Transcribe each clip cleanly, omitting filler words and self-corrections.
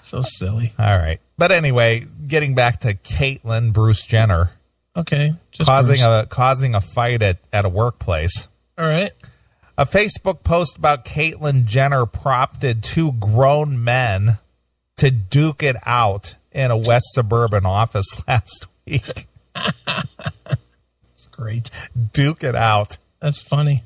So silly. All right. But anyway, getting back to Caitlyn Bruce Jenner. Okay. Causing a fight at a workplace. All right. A Facebook post about Caitlyn Jenner prompted two grown men to duke it out in a West Suburban office last week. That's great. Duke it out. That's funny.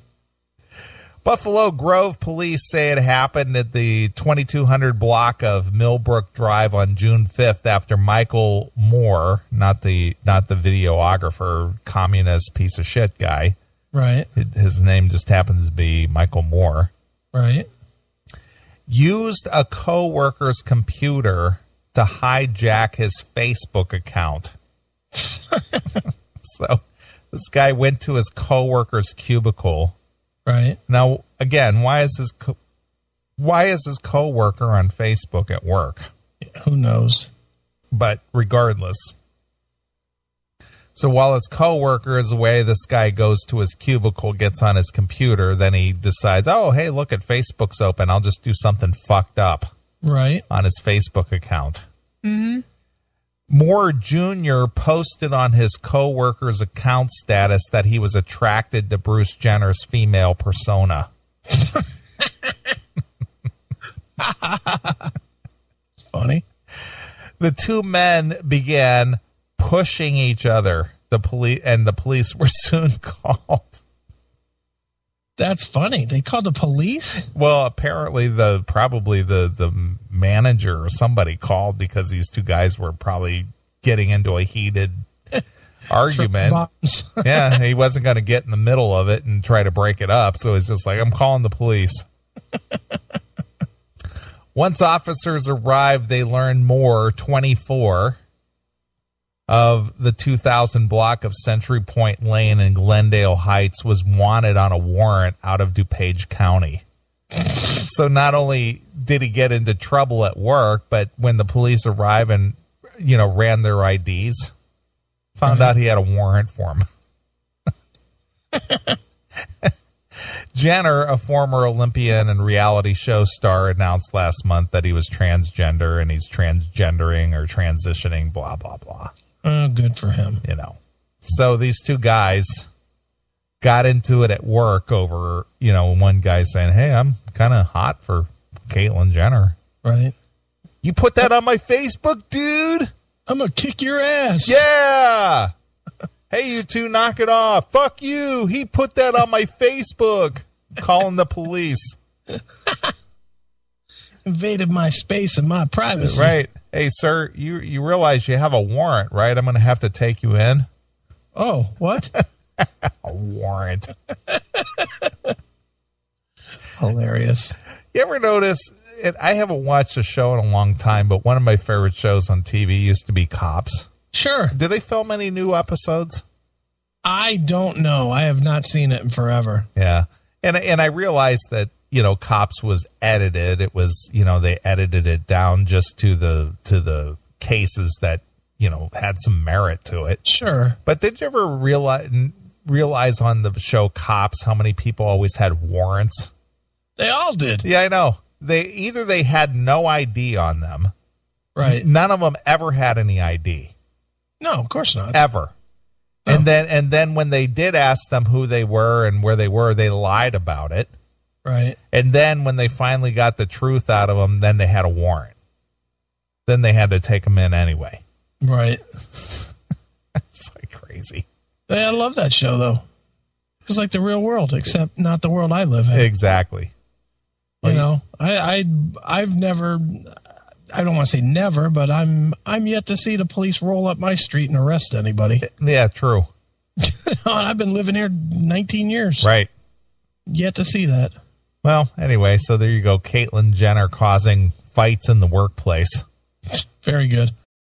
Buffalo Grove police say it happened at the 2200 block of Millbrook Drive on June 5th after Michael Moore, not the videographer, communist piece of shit guy. Right. His name just happens to be Michael Moore. Right. Used a coworker's computer to hijack his Facebook account. So this guy went to his coworker's cubicle. Right. Now, again, why is his coworker on Facebook at work? Who knows? But regardless. So while his coworker is away, this guy goes to his cubicle, gets on his computer, then he decides, oh, hey, look at Facebook's open. I'll just do something fucked up. Right. On his Facebook account. Mm-hmm. Moore Jr. posted on his coworker's account status that he was attracted to Bruce Jenner's female persona. Funny. The two men began pushing each other. The police were soon called. That's funny. They called the police? Well, apparently probably the manager or somebody called because these two guys were probably getting into a heated argument. Yeah, he wasn't going to get in the middle of it and try to break it up. So he's just like, I'm calling the police. Once officers arrived, they learned Moore, 24, of the 2000 block of Century Point Lane in Glendale Heights was wanted on a warrant out of DuPage County. So not only did he get into trouble at work, but when the police arrived and, ran their IDs, found out he had a warrant for him. Jenner, a former Olympian and reality show star, announced last month that he was transgender and he's transgendering or transitioning, blah, blah, blah. Oh, good for him. So these two guys got into it at work over, one guy saying, hey, I'm kind of hot for Caitlyn Jenner. Right. You put that on my Facebook, dude? I'm going to kick your ass. Yeah. Hey, you two, knock it off. Fuck you. He put that on my Facebook. Calling the police. Invaded my space and my privacy. Right. Hey, sir, you realize you have a warrant, right? I'm going to have to take you in. Oh, what? A warrant. Hilarious. You ever notice, I haven't watched a show in a long time, but one of my favorite shows on TV used to be Cops. Sure. Do they film any new episodes? I don't know. I have not seen it in forever. Yeah. And I realized that, Cops was edited. It was, they edited it down just to the cases that, had some merit to it. Sure. But did you ever realize on the show Cops how many people always had warrants? They all did. Yeah, I know. They had no ID on them. Right. None of them ever had any ID. No, of course not. Ever. Oh. And then when they did ask them who they were and where they were, they lied about it. Right. And then when they finally got the truth out of them, then they had a warrant. Then they had to take them in anyway. Right. It's like crazy. I love that show, though. It was like the real world, except not the world I live in. Exactly. I've never, I don't want to say never, but I'm yet to see the police roll up my street and arrest anybody. Yeah, true. I've been living here 19 years. Right. Yet to see that. Well, anyway, so there you go. Caitlyn Jenner causing fights in the workplace. Very good.